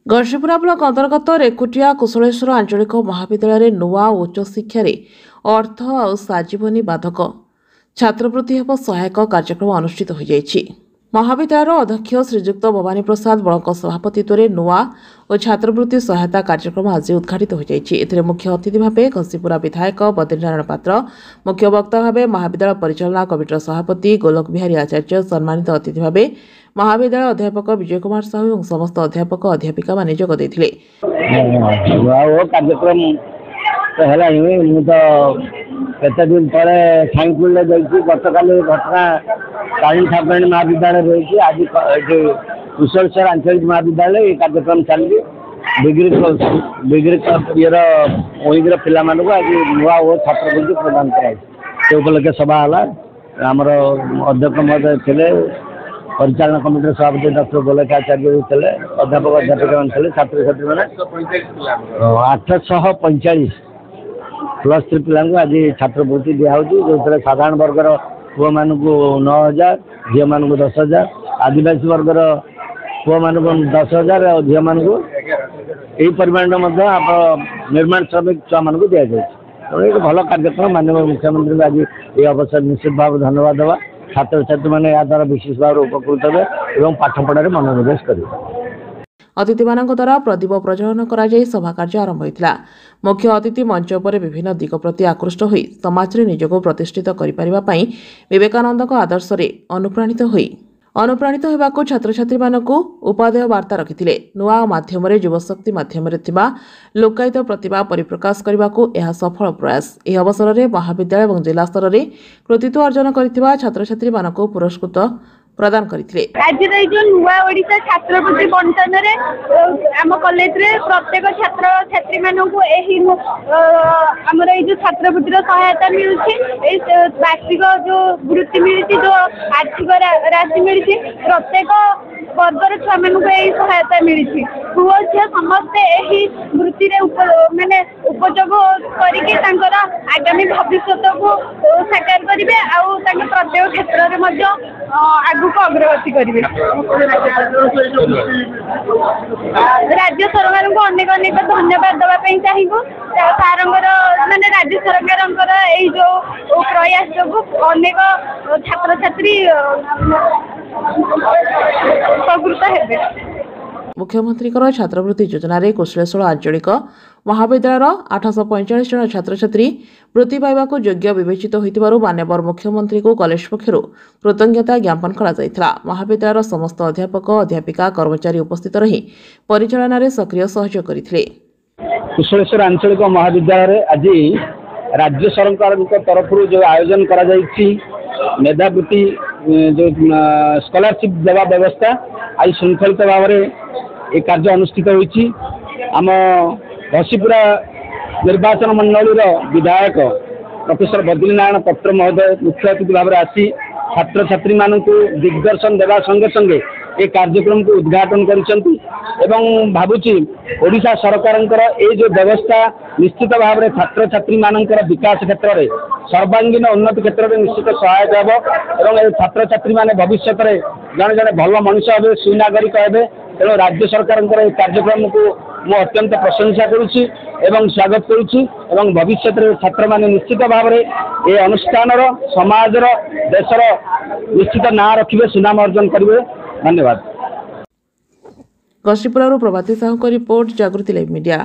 Gajpura block अंतर्गत रेकुटिया कुशलेश्वर आंचलिक महाविद्यालय नुआ उच्च शिक्षा अर्थ और साजीवनी बाधक छात्रवृत्ति हेब सहायक कार्यक्रम अनुष्ठित हो जाइछि। महाविद्यालय अध्यक्ष श्रीजुक्त भवानी प्रसाद बड़क सभापतित्व में नुआ और छात्रवृत्ति सहायता कार्यक्रम आज उद्घाटित हो जाइछि। एथिरे मुख्य अतिथि भावे घसीपुरा विधायक बद्रीनारायण पात्र, मुख्य वक्ता भावे महाविद्यालय परिचालना कमिटर सभापति गोलोक बिहारी आचार्य, सम्मानित अतिथि भावे महाविद्यालय अध्यापक विजय कुमार साहू और समस्त अध्यापक अध्यापिका माने जोग देथिले। कार्यक्रम केते दिन पर साइंपुल गतकाली घटना काली ठाकुराणी महाविद्यालय रही आज कुशलेश्वर आंचलिक महाविद्यालय ये कार्यक्रम चली डिग्री विंगर पिला आज नुआ और छात्रवृत्ति प्रदान कर उपलक्षे सभा है। आमर अध्यक्ष महोदय थे, परिचालना कमिटी सभापति डॉक्टर गोलोक आचार्य थे, अध्यापक अध्यापिका थे, छात्र छात्री मैंने 845 +3 पिला आज छात्रवृत्ति दिखाई जो साधारण वर्गर पुओ मान 9,000, झील मान 10,000, आदिवासी वर्गर पुओ मान 10,000 और झील मान यही परिमाण निर्माण श्रमिक छुआ मान दि जाए। एक भल कार्यक्रम माननीय मुख्यमंत्री को आज ये अवसर निश्चित भाव धन्यवाद देवा। छात्र छात्री मैंने या द्वारा विशेष भाव उपकृत हे और पाठ पढ़ार मनोनिवेश करेंगे। अतिथि मानक द्वारा प्रदीप प्रज्वलन कराई सभा कार्य आरंभ होता। मुख्य अतिथि मंच पर विभिन्न दिग प्रति आकृष्ट होई समाज रे निजको प्रतिष्ठित करिपारिबा पई विवेकानंद आदर्श रे अनुप्राणित होबाको छात्र छात्री मानकु उपादेय वार्ता रखिथिले। नुआ माध्यम रे युवशक्ति माध्यम रे थिबा लोकायत प्रतिभा परिप्रकाश करबाको यह सफल प्रयास। एह अवसर रे महाविद्यालय और जिला स्तर रे कृतित्व अर्जन करथिबा छात्र छात्री मानकु पुरस्कृत प्रदान करथिले। आज जो नुआ ओडिशा छात्रवृत्ति बंटन रे आम कॉलेज रे प्रत्येक छात्र छात्री मानकु एही हमर ए जो छात्रवृत्ति सहायता मिलुछि, ए वार्षिक जो वृत्ति मिलुछि, जो आर्थिक राशि मिलुछि, प्रत्येक वर्गर छुआ मानकु एही सहायता मिलुछि। पुओ झियो समस्त एही वृत्ति रे माने उपयोग करिके तांकर आगामी भविष्य को साकार करिवे आ तांकर प्रत्येक क्षेत्र रे मध्य आगु को अग्रगति करेंगे। राज्य सरकार को अनेक अनेक धन्यवाद देवाई चाहिए। सारंगर माने राज्य सरकार जो प्रयास जो अनेक छात्र छात्री उपकृत हेबे। मुख्यमंत्री छात्रवृत्ति योजना रे कुशलेश्वर आंचलिक महाविद्यालय 845 जन छात्र छात्री वृत्ति पाइबाकू योग्य विवेचित होइतिबारु मान्यवर मुख्यमंत्री को कॉलेज पक्षरु कृतज्ञता ज्ञापन करा जायथिला। महाविद्यालय समस्त अध्यापक अध्यापिका कर्मचारी उपस्थित रही परिचालन रे सक्रिय सहयोग करथिले। कुशलेश्वर आंचलिक महाविद्यालय आज राज्य सरकार तरफ जो आयोजन करा जायछि मेधावृत्ति जो स्कॉलरशिप देवा व्यवस्था आज श्रृंखलित भाव में एक कार्य अनुष्ठित होइछि। आम घसीपुरा निर्वाचन मंडल विधायक प्रोफेसर बद्रीनारायण पात्र महोदय मुख्य अतिथि भाव में आसी छात्र छात्री मानक दिग्दर्शन देवा संगे संगे ये कार्यक्रम को उद्घाटन करिसेंती एवं भावुची ओडिशा सरकार ये जो व्यवस्था निश्चित भाव में छात्र छात्री मानकर विकास क्षेत्र में सर्वांगीन उन्नति क्षेत्र में निश्चित सहायक हेब और छात्र छात्री माने भविष्य में जड़े जड़े भल मनुष्य हे सुनागरिक हे। तेणु राज्य सरकार कार्यक्रम को मु अत्यंत प्रशंसा करुच्ची एवं स्वागत करुच्ची एवं भविष्य में छात्र मैंने निश्चित भाव में ये अनुष्ठान समाजर देशर निश्चित ना रखिए सुनाम अर्जन करेंगे। धन्यवाद। गजपुरा प्रभाती साहू को रिपोर्ट, जागृति लाइव मीडिया।